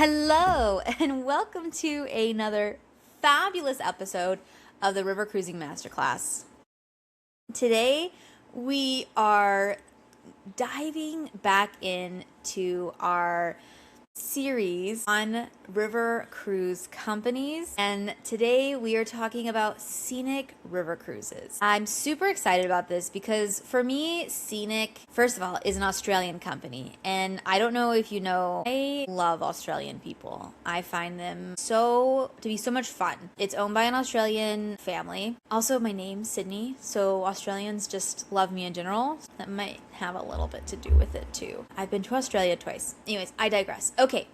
Hello, and welcome to another fabulous episode of the River Cruising Masterclass. Today, we are diving back into our series on river cruise companies, and today we are talking about Scenic River Cruises. I'm super excited about this because for me, Scenic, first of all, is an Australian company, and I don't know if you know, I love Australian people. I find them to be so much fun. It's owned by an Australian family. Also, my name's Sydney, so Australians just love me in general. That might have a little bit to do with it too. I've been to Australia twice. Anyways, I digress. Okay.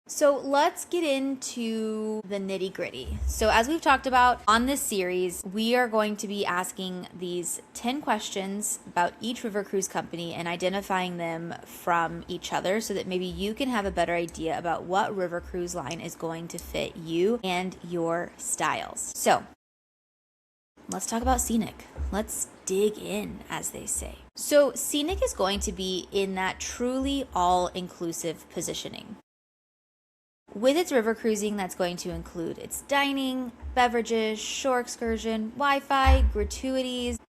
So let's get into the nitty gritty. So as we've talked about on this series, we are going to be asking these 10 questions about each river cruise company and identifying them from each other so that maybe you can have a better idea about what river cruise line is going to fit you and your styles. So let's talk about Scenic. Let's dig in, as they say. So Scenic is going to be in that truly all-inclusive positioning. With its river cruising, that's going to include its dining, beverages, shore excursion, Wi-Fi, gratuities.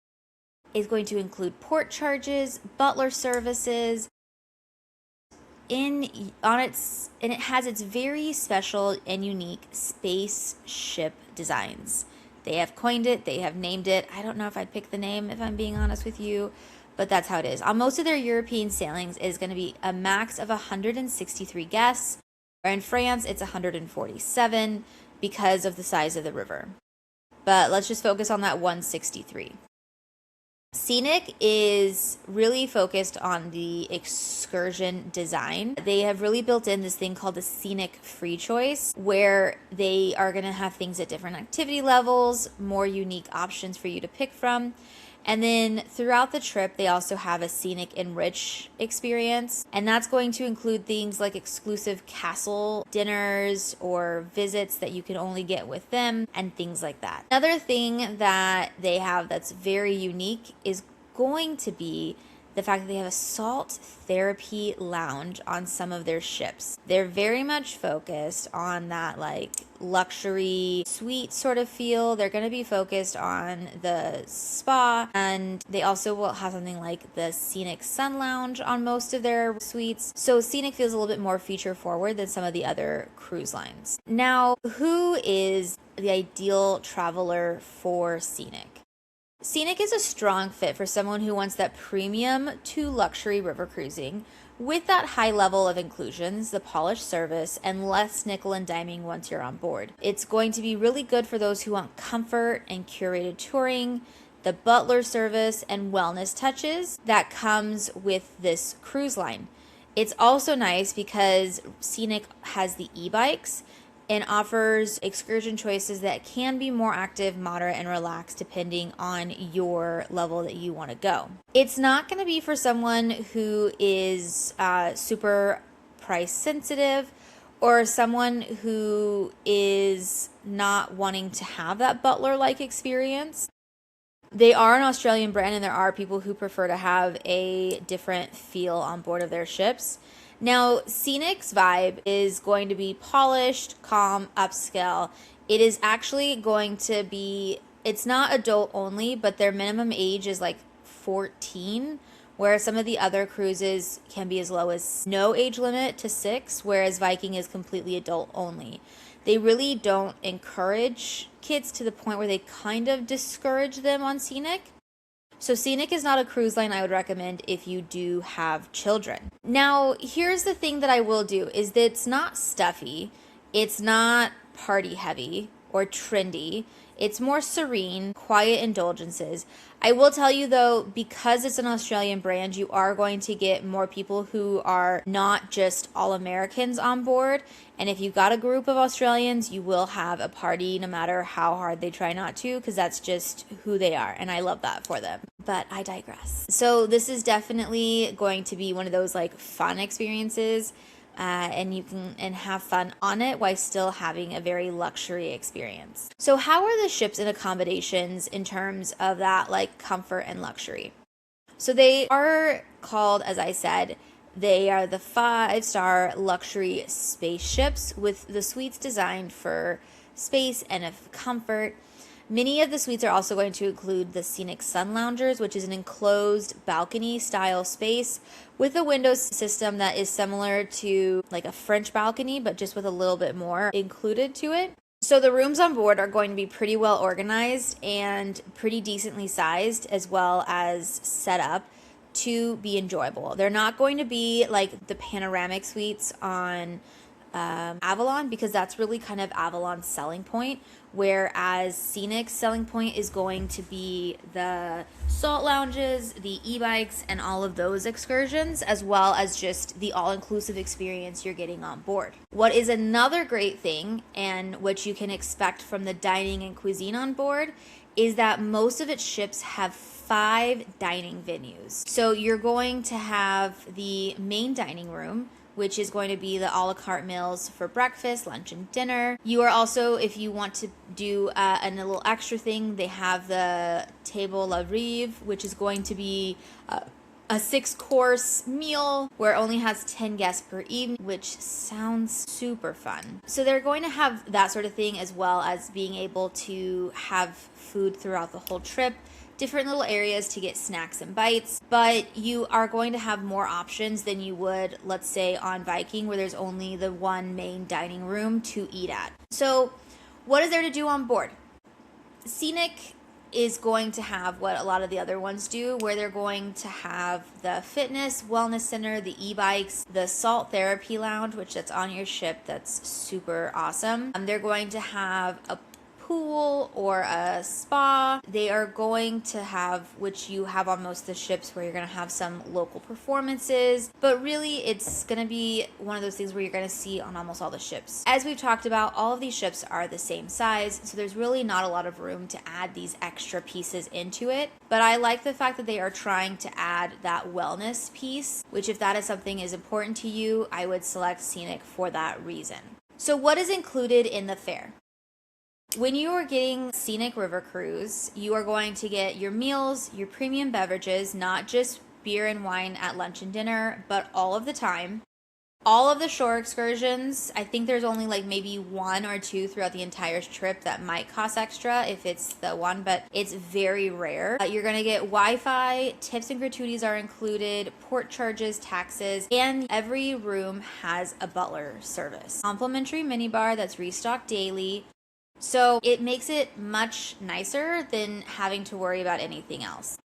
It's going to include port charges, butler services, and it has its very special and unique spaceship designs. They have coined it, they have named it. I don't know if I'd pick the name if I'm being honest with you, but that's how it is. On most of their European sailings, it is going to be a max of 163 guests, or in France, it's 147 because of the size of the river. But let's just focus on that 163. Scenic is really focused on the excursion design. They have really built in this thing called the Scenic Free Choice, where they are going to have things at different activity levels, more unique options for you to pick from. And then throughout the trip, they also have a Scenic Enrich experience. And that's going to include things like exclusive castle dinners or visits that you can only get with them and things like that. Another thing that they have that's very unique is going to be the fact that they have a salt therapy lounge on some of their ships. They're very much focused on that like luxury suite sort of feel. They're going to be focused on the spa, and they also will have something like the Scenic Sun Lounge on most of their suites. So Scenic feels a little bit more feature forward than some of the other cruise lines. Now, who is the ideal traveler for Scenic? Scenic is a strong fit for someone who wants that premium to luxury river cruising with that high level of inclusions, the polished service, and less nickel and diming once you're on board. It's going to be really good for those who want comfort and curated touring, the butler service, and wellness touches that comes with this cruise line. It's also nice because Scenic has the e-bikes and offers excursion choices that can be more active, moderate, and relaxed depending on your level that you want to go. It's not going to be for someone who is super price sensitive or someone who is not wanting to have that butler-like experience. They are an Australian brand, and there are people who prefer to have a different feel on board of their ships. Now, Scenic's vibe is going to be polished, calm, upscale. It is actually going to be, it's not adult only, but their minimum age is like 14, whereas some of the other cruises can be as low as no age limit to 6, whereas Viking is completely adult only. They really don't encourage kids to the point where they kind of discourage them on Scenic. So Scenic is not a cruise line I would recommend if you do have children. Now, here's the thing that I will do is that it's not stuffy, it's not party heavy or trendy. It's more serene, quiet indulgences. I will tell you though, because it's an Australian brand, you are going to get more people who are not just all Americans on board. And if you've got a group of Australians, you will have a party no matter how hard they try not to, because that's just who they are. And I love that for them. But I digress. So this is definitely going to be one of those like fun experiences. And you can have fun on it while still having a very luxury experience. So how are the ships and accommodations in terms of that like comfort and luxury? So they are called, as I said, They are the 5-star luxury spaceships with the suites designed for space and of comfort. Many of the suites are also going to include the Scenic Sun Loungers, which is an enclosed balcony-style space with a window system that is similar to like a French balcony, but just with a little bit more included to it. So the rooms on board are going to be pretty well organized and pretty decently sized, as well as set up to be enjoyable. They're not going to be like the panoramic suites on Avalon, because that's really kind of Avalon's selling point, whereas Scenic's selling point is going to be the salt lounges, the e-bikes, and all of those excursions, as well as just the all-inclusive experience you're getting on board. What is another great thing, and what you can expect from the dining and cuisine on board, is that most of its ships have 5 dining venues. So you're going to have the main dining room, which is going to be the a la carte meals for breakfast, lunch, and dinner. You are also, if you want to do a little extra thing, they have the table la rive, which is going to be a 6-course meal where it only has 10 guests per evening, which sounds super fun. So they're going to have that sort of thing, as well as being able to have food throughout the whole trip, different little areas to get snacks and bites, but you are going to have more options than you would, let's say, on Viking, where there's only the one main dining room to eat at. So what is there to do on board? Scenic is going to have what a lot of the other ones do, where they're going to have the fitness, wellness center, the e-bikes, the salt therapy lounge, which that's on your ship. That's super awesome. They're going to have a pool or a spa. They are going to have, which you have on most of the ships, where you're going to have some local performances, but really it's going to be one of those things where you're going to see on almost all the ships. As we've talked about, all of these ships are the same size, so there's really not a lot of room to add these extra pieces into it, but I like the fact that they are trying to add that wellness piece, which if that is something is important to you, I would select Scenic for that reason. So what is included in the fare? When you are getting Scenic River Cruise, you are going to get your meals, your premium beverages, not just beer and wine at lunch and dinner, but all of the time. All of the shore excursions, I think there's only like maybe 1 or 2 throughout the entire trip that might cost extra if it's the one, but it's very rare. You're going to get Wi-Fi, tips and gratuities are included, port charges, taxes, and every room has a butler service. Complimentary minibar that's restocked daily. So it makes it much nicer than having to worry about anything else.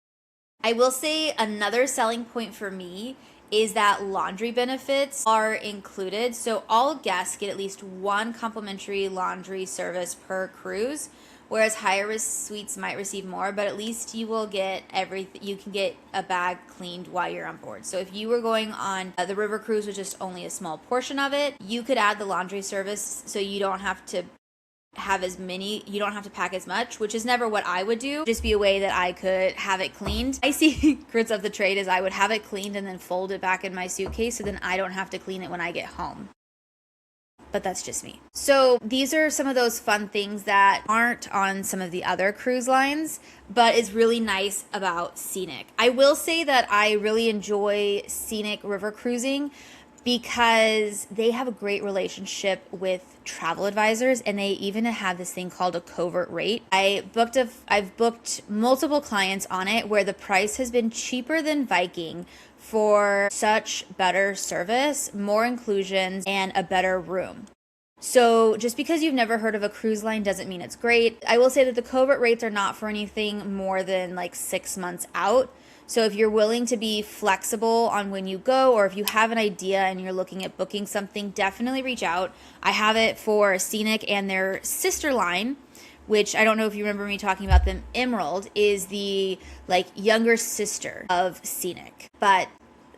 I will say another selling point for me is that laundry benefits are included. So all guests get at least 1 complimentary laundry service per cruise, whereas higher risk suites might receive more, but at least you will get everything. You can get a bag cleaned while you're on board. So if you were going on the river cruise with just only a small portion of it, you could add the laundry service so you don't have to you don't have to pack as much, which is never what I would do. Just be a way that I could have it cleaned. I see secrets of the trade is I would have it cleaned and then fold it back in my suitcase so then I don't have to clean it when I get home. But that's just me. So these are some of those fun things that aren't on some of the other cruise lines, but is really nice about Scenic. I will say that I really enjoy Scenic River Cruising because they have a great relationship with travel advisors, and they even have this thing called a covert rate. I've booked multiple clients on it where the price has been cheaper than Viking for such better service, more inclusions, and a better room. So just because you've never heard of a cruise line doesn't mean it's great. I will say that the covert rates are not for anything more than like 6 months out. So if you're willing to be flexible on when you go, or if you have an idea and you're looking at booking something, definitely reach out. I have it for Scenic, and their sister line, which I don't know if you remember me talking about them, Emerald, is the like younger sister of Scenic. But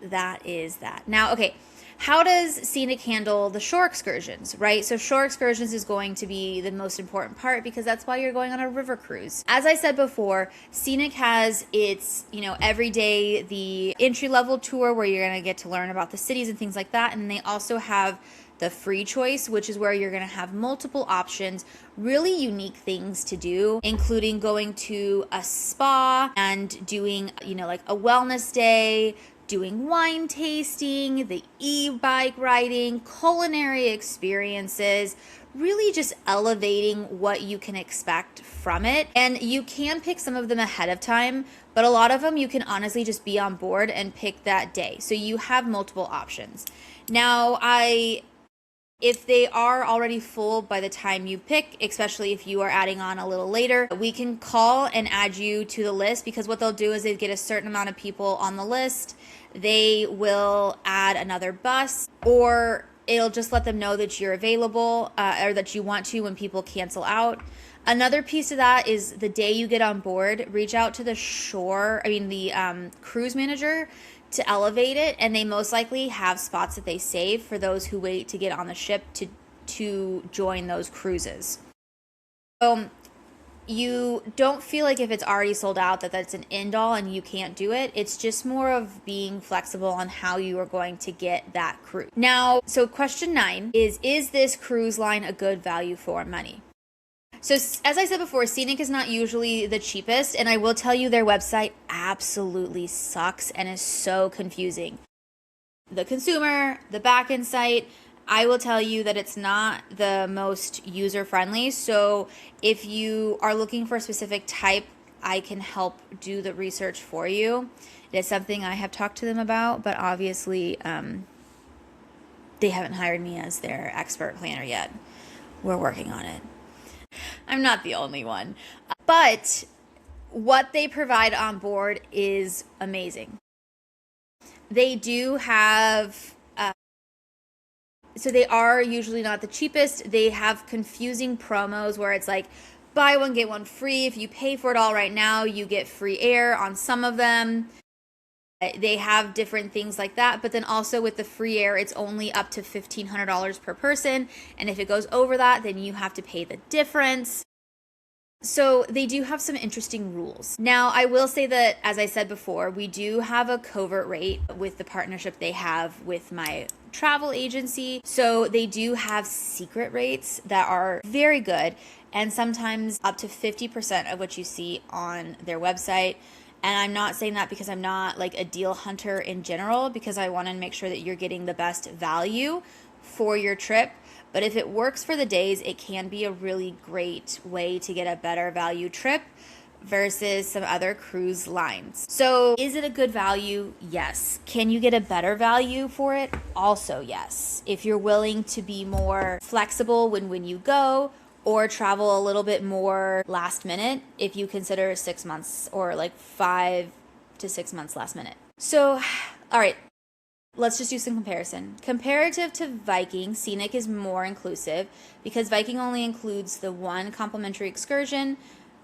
that is that. Now, okay. How does Scenic handle the shore excursions, right? So shore excursions is going to be the most important part because that's why you're going on a river cruise. As I said before, Scenic has its, every day, the entry-level tour where you're going to get to learn about the cities and things like that. And they also have the free choice, which is where you're going to have multiple options, really unique things to do, including going to a spa and doing, like a wellness day, doing wine tasting, the e-bike riding, culinary experiences, really just elevating what you can expect from it. And you can pick some of them ahead of time, but a lot of them you can honestly just be on board and pick that day. So you have multiple options. Now, if they are already full by the time you pick, especially if you are adding on a little later, we can call and add you to the list, because what they'll do is they get a certain amount of people on the list. They will add another bus, or it'll just let them know that you're available or that you want to when people cancel out. Another piece of that is the day you get on board, reach out to the cruise manager to elevate it, and they most likely have spots that they save for those who wait to get on the ship to join those cruises. So you don't feel like if it's already sold out that's an end all and you can't do it. It's just more of being flexible on how you are going to get that cruise. Now, so question 9 is this cruise line a good value for money? So as I said before, Scenic is not usually the cheapest, and I will tell you their website absolutely sucks and is so confusing. The consumer, the back-end site, I will tell you that it's not the most user-friendly. So if you are looking for a specific type, I can help do the research for you. It is something I have talked to them about, but obviously they haven't hired me as their expert planner yet. We're working on it. I'm not the only one. But what they provide on board is amazing. They do have, so they are usually not the cheapest. They have confusing promos where it's like, buy one, get one free. If you pay for it all right now, you get free air on some of them. They have different things like that, but then also with the free air, it's only up to $1,500 per person, and if it goes over that, then you have to pay the difference. So they do have some interesting rules. Now, I will say that, as I said before, we do have a covert rate with the partnership they have with my travel agency. So they do have secret rates that are very good, and sometimes up to 50% of what you see on their website. And I'm not saying that because I'm not like a deal hunter in general, because I want to make sure that you're getting the best value for your trip. But if it works for the days, it can be a really great way to get a better value trip versus some other cruise lines. So is it a good value? Yes. Can you get a better value for it? Also, yes. If you're willing to be more flexible when you go, or travel a little bit more last minute, if you consider 6 months or like 5 to 6 months last minute. So, all right, let's just do some comparison. Comparative to Viking, Scenic is more inclusive because Viking only includes the one complimentary excursion,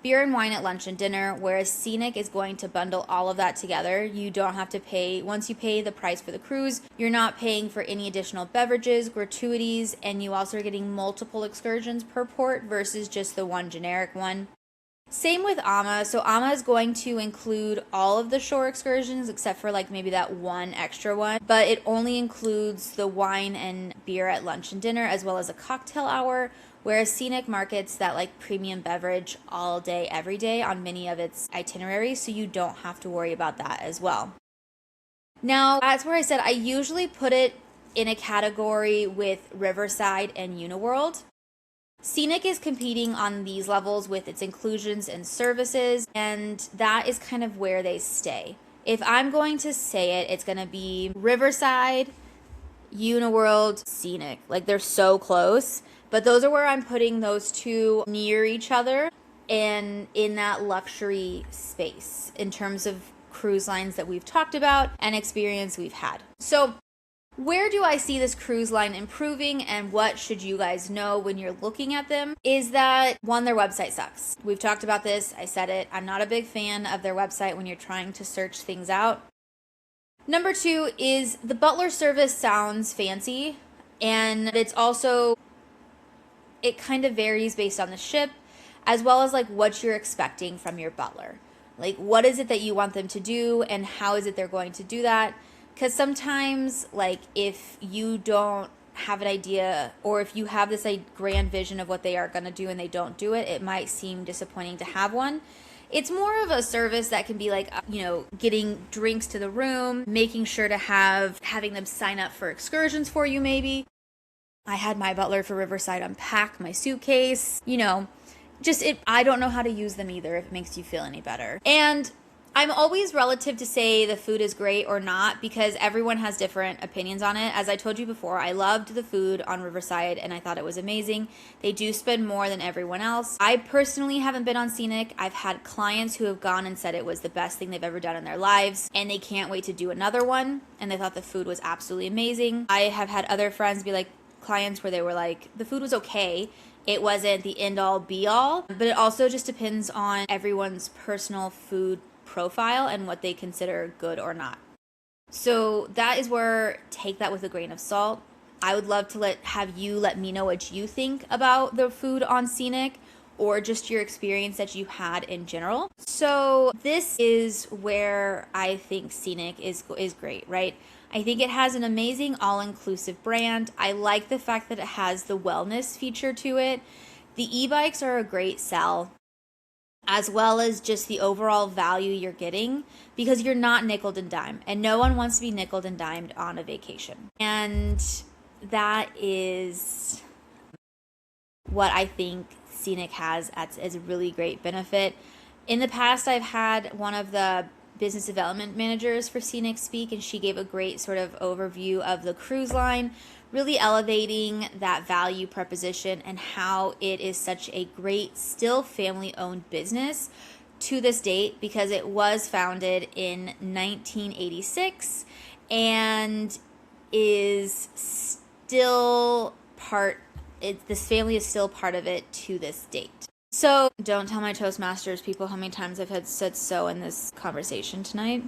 beer and wine at lunch and dinner, whereas Scenic is going to bundle all of that together. You don't have to pay, once you pay the price for the cruise, you're not paying for any additional beverages, gratuities, and you also are getting multiple excursions per port versus just the one generic one. Same with Ama. So Ama is going to include all of the shore excursions except for like maybe that one extra one, but it only includes the wine and beer at lunch and dinner as well as a cocktail hour, whereas Scenic markets that like premium beverage all day, every day on many of its itineraries, so you don't have to worry about that as well. Now, that's where I said I usually put it in a category with Riverside and Uniworld. Scenic is competing on these levels with its inclusions and services, and that is kind of where they stay. If I'm going to say it, it's going to be Riverside, Uniworld, Scenic. Like, they're so close, but those are where I'm putting those two near each other and in that luxury space in terms of cruise lines that we've talked about and experience we've had. So where do I see this cruise line improving, and what should you guys know when you're looking at them? Is that, one, their website sucks. We've talked about this. I said it. I'm not a big fan of their website when you're trying to search things out. Number 2 is the butler service sounds fancy, and it's also, it kind of varies based on the ship, as well as like what you're expecting from your butler. Like, what is it that you want them to do, and how is it they're going to do that? Because sometimes, like, if you don't have an idea, or if you have this like grand vision of what they are going to do and they don't do it, it might seem disappointing to have one. It's more of a service that can be like, getting drinks to the room, making sure to having them sign up for excursions for you maybe. I had my butler for Riverside unpack my suitcase, I don't know how to use them either if it makes you feel any better. And I'm always relative to say the food is great or not because everyone has different opinions on it. As I told you before, I loved the food on Riverside and I thought it was amazing. They do spend more than everyone else. I personally haven't been on Scenic. I've had clients who have gone and said it was the best thing they've ever done in their lives and they can't wait to do another one and they thought the food was absolutely amazing. I have had other friends be like, clients where they were like, the food was okay. It wasn't the end all be all, but it also just depends on everyone's personal food profile and what they consider good or not. So that is where take that with a grain of salt. I would love to have you let me know what you think about the food on Scenic or just your experience that you had in general. So this is where I think Scenic is great, right? I think it has an amazing all-inclusive brand. I like the fact that it has the wellness feature to it. The e-bikes are a great sell, as well as just the overall value you're getting because you're not nickeled and dimed, and no one wants to be nickeled and dimed on a vacation. And that is what I think Scenic has as a really great benefit. In the past, I've had one of the business development managers for Scenic speak, and she gave a great sort of overview of the cruise line, really elevating that value proposition and how it is such a great, still family-owned business to this date because it was founded in 1986 and is still this family is still part of it to this date. So don't tell my Toastmasters people how many times I've said so in this conversation tonight.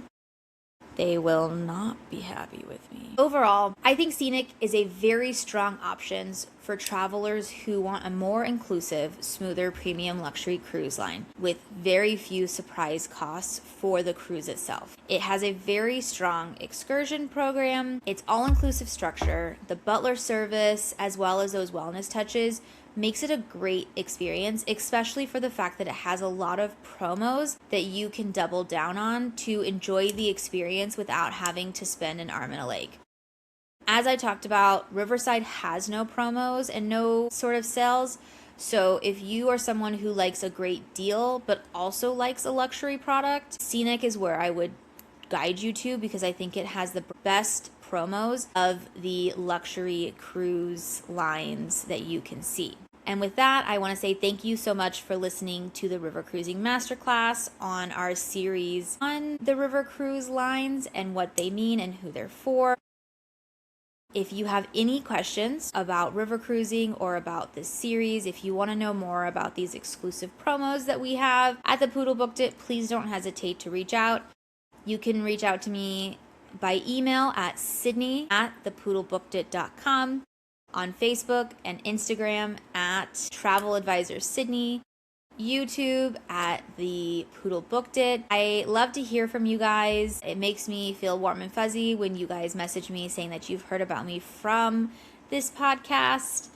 They will not be happy with me. Overall, I think Scenic is a very strong option for travelers who want a more inclusive, smoother, premium luxury cruise line with very few surprise costs for the cruise itself. It has a very strong excursion program, its all-inclusive structure, the butler service, as well as those wellness touches makes it a great experience, especially for the fact that it has a lot of promos that you can double down on to enjoy the experience without having to spend an arm and a leg. As I talked about, Riverside has no promos and no sort of sales. So if you are someone who likes a great deal but also likes a luxury product, Scenic is where I would guide you to because I think it has the best promos of the luxury cruise lines that you can see. And with that, I want to say thank you so much for listening to the River Cruising Masterclass on our series on the river cruise lines and what they mean and who they're for. If you have any questions about river cruising or about this series, if you want to know more about these exclusive promos that we have at The Poodle Booked It, please don't hesitate to reach out. You can reach out to me by email at sydney@thepoodlebookedit.com, on Facebook and Instagram at Travel Advisor Sydney, YouTube at The Poodle Booked It. I love to hear from you guys. It makes me feel warm and fuzzy when you guys message me saying that you've heard about me from this podcast.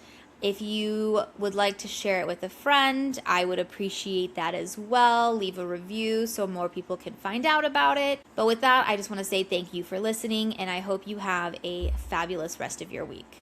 If you would like to share it with a friend, I would appreciate that as well. Leave a review so more people can find out about it. But with that, I just want to say thank you for listening, and I hope you have a fabulous rest of your week.